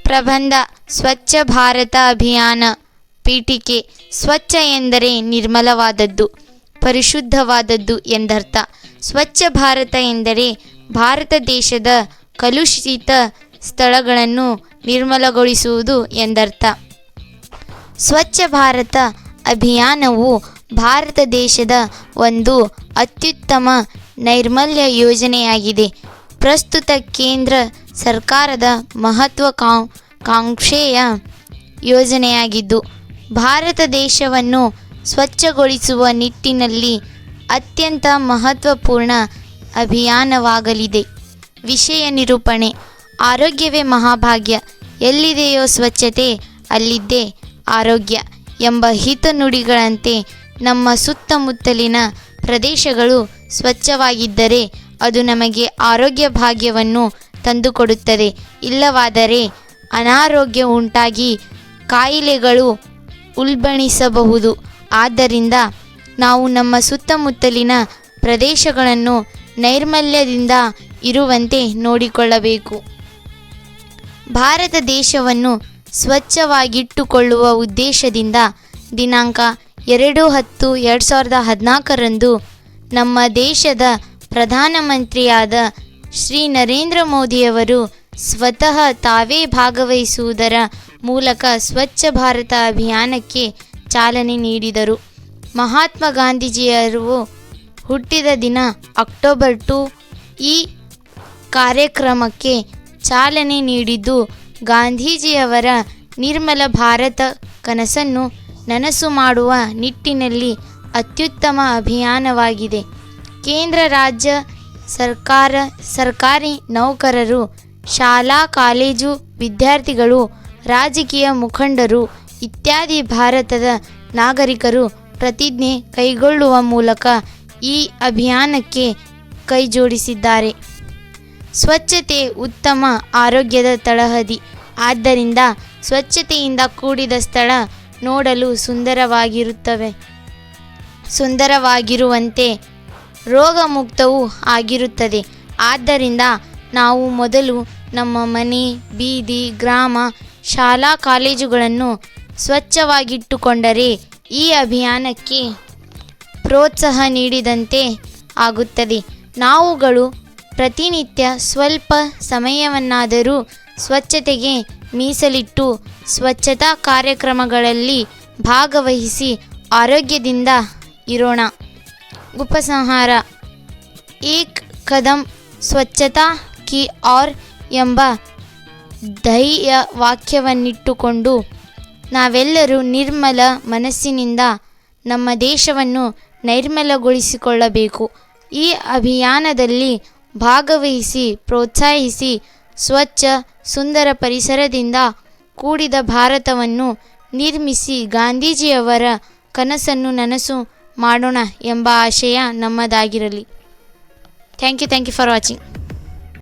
ಪ್ರಬಂಧ ಸ್ವಚ್ಛ ಭಾರತ ಅಭಿಯಾನ. ಪೀಠಿಕೆ. ಸ್ವಚ್ಛ ಎಂದರೆ ನಿರ್ಮಲವಾದದ್ದು, ಪರಿಶುದ್ಧವಾದದ್ದು ಎಂದರ್ಥ. ಸ್ವಚ್ಛ ಭಾರತ ಎಂದರೆ ಭಾರತ ದೇಶದ ಕಲುಷಿತ ಸ್ಥಳಗಳನ್ನು ನಿರ್ಮಲಗೊಳಿಸುವುದು ಎಂದರ್ಥ. ಸ್ವಚ್ಛ ಭಾರತ ಅಭಿಯಾನವು ಭಾರತ ದೇಶದ ಒಂದು ಅತ್ಯುತ್ತಮ ನೈರ್ಮಲ್ಯ ಯೋಜನೆಯಾಗಿದೆ. ಪ್ರಸ್ತುತ ಕೇಂದ್ರ ಸರ್ಕಾರದ ಮಹತ್ವಾಕಾಂಕ್ಷೆಯ ಯೋಜನೆಯಾಗಿದ್ದು, ಭಾರತ ದೇಶವನ್ನು ಸ್ವಚ್ಛಗೊಳಿಸುವ ನಿಟ್ಟಿನಲ್ಲಿ ಅತ್ಯಂತ ಮಹತ್ವಪೂರ್ಣ ಅಭಿಯಾನವಾಗಲಿದೆ. ವಿಷಯ ನಿರೂಪಣೆ. ಆರೋಗ್ಯವೇ ಮಹಾಭಾಗ್ಯ, ಎಲ್ಲಿದೆಯೋ ಸ್ವಚ್ಛತೆ ಅಲ್ಲಿದ್ದೇ ಆರೋಗ್ಯ ಎಂಬ ಹಿತನುಡಿಗಳಂತೆ ನಮ್ಮ ಸುತ್ತಮುತ್ತಲಿನ ಪ್ರದೇಶಗಳು ಸ್ವಚ್ಛವಾಗಿದ್ದರೆ ಅದು ನಮಗೆ ಆರೋಗ್ಯ ಭಾಗ್ಯವನ್ನು ತಂದುಕೊಡುತ್ತದೆ. ಇಲ್ಲವಾದರೆ ಅನಾರೋಗ್ಯ ಉಂಟಾಗಿ ಕಾಯಿಲೆಗಳು ಉಲ್ಬಣಿಸಬಹುದು. ಆದ್ದರಿಂದ ನಾವು ನಮ್ಮ ಸುತ್ತಮುತ್ತಲಿನ ಪ್ರದೇಶಗಳನ್ನು ನೈರ್ಮಲ್ಯದಿಂದ ಇರುವಂತೆ ನೋಡಿಕೊಳ್ಳಬೇಕು. ಭಾರತ ದೇಶವನ್ನು ಸ್ವಚ್ಛವಾಗಿಟ್ಟುಕೊಳ್ಳುವ ಉದ್ದೇಶದಿಂದ ದಿನಾಂಕ 2/10/2014 ನಮ್ಮ ದೇಶದ ಪ್ರಧಾನಮಂತ್ರಿಯಾದ ಶ್ರೀ ನರೇಂದ್ರ ಮೋದಿಯವರು ಸ್ವತಃ ತಾವೇ ಭಾಗವಹಿಸುವುದರ ಮೂಲಕ ಸ್ವಚ್ಛ ಭಾರತ ಅಭಿಯಾನಕ್ಕೆ ಚಾಲನೆ ನೀಡಿದರು. ಮಹಾತ್ಮ ಗಾಂಧೀಜಿಯವರು ಹುಟ್ಟಿದ ದಿನ ಅಕ್ಟೋಬರ್ 2. ಈ ಕಾರ್ಯಕ್ರಮಕ್ಕೆ ಚಾಲನೆ ನೀಡಿದ್ದು ಗಾಂಧೀಜಿಯವರ ನಿರ್ಮಲ ಭಾರತ ಕನಸನ್ನು ನನಸು ಮಾಡುವ ನಿಟ್ಟಿನಲ್ಲಿ ಅತ್ಯುತ್ತಮ ಅಭಿಯಾನವಾಗಿದೆ. ಕೇಂದ್ರ ರಾಜ್ಯ ಸರ್ಕಾರಿ ನೌಕರರು, ಶಾಲಾ ಕಾಲೇಜು ವಿದ್ಯಾರ್ಥಿಗಳು, ರಾಜಕೀಯ ಮುಖಂಡರು ಇತ್ಯಾದಿ ಭಾರತದ ನಾಗರಿಕರು ಪ್ರತಿಜ್ಞೆ ಕೈಗೊಳ್ಳುವ ಮೂಲಕ ಈ ಅಭಿಯಾನಕ್ಕೆ ಕೈಜೋಡಿಸಿದ್ದಾರೆ. ಸ್ವಚ್ಛತೆ ಉತ್ತಮ ಆರೋಗ್ಯದ ತಳಹದಿ. ಆದ್ದರಿಂದ ಸ್ವಚ್ಛತೆಯಿಂದ ಕೂಡಿದ ಸ್ಥಳ ನೋಡಲು ಸುಂದರವಾಗಿರುವಂತೆ ರೋಗಮುಕ್ತವೂ ಆಗಿರುತ್ತದೆ. ಆದ್ದರಿಂದ ನಾವು ಮೊದಲು ನಮ್ಮ ಮನೆ, ಬೀದಿ, ಗ್ರಾಮ, ಶಾಲಾ ಕಾಲೇಜುಗಳನ್ನು ಸ್ವಚ್ಛವಾಗಿಟ್ಟುಕೊಂಡರೆ ಈ ಅಭಿಯಾನಕ್ಕೆ ಪ್ರೋತ್ಸಾಹ ನೀಡಿದಂತೆ ಆಗುತ್ತದೆ. ನಾವುಗಳು ಪ್ರತಿನಿತ್ಯ ಸ್ವಲ್ಪ ಸಮಯವನ್ನಾದರೂ ಸ್ವಚ್ಛತೆಗೆ ಮೀಸಲಿಟ್ಟು ಸ್ವಚ್ಛತಾ ಕಾರ್ಯಕ್ರಮಗಳಲ್ಲಿ ಭಾಗವಹಿಸಿ ಆರೋಗ್ಯದಿಂದ ಇರೋಣ. ಉಪಸಂಹಾರ. ಏಕ್ ಕದಂ ಸ್ವಚ್ಛತಾ ಕಿ ಓರ್ ಎಂಬ ಧ್ಯೇಯ ವಾಕ್ಯವನ್ನಿಟ್ಟುಕೊಂಡು ನಾವೆಲ್ಲರೂ ನಿರ್ಮಲ ಮನಸ್ಸಿನಿಂದ ನಮ್ಮ ದೇಶವನ್ನು ನೈರ್ಮಲ್ಯಗೊಳಿಸಿಕೊಳ್ಳಬೇಕು. ಈ ಅಭಿಯಾನದಲ್ಲಿ ಭಾಗವಹಿಸಿ ಪ್ರೋತ್ಸಾಹಿಸಿ ಸ್ವಚ್ಛ ಸುಂದರ ಪರಿಸರದಿಂದ ಕೂಡಿದ ಭಾರತವನ್ನು ನಿರ್ಮಿಸಿ ಗಾಂಧೀಜಿಯವರ ಕನಸನ್ನು ನನಸು ಮಾಡೋಣ ಎಂಬ ಆಶಯ ನಮ್ಮದಾಗಿರಲಿ. Thank you for watching.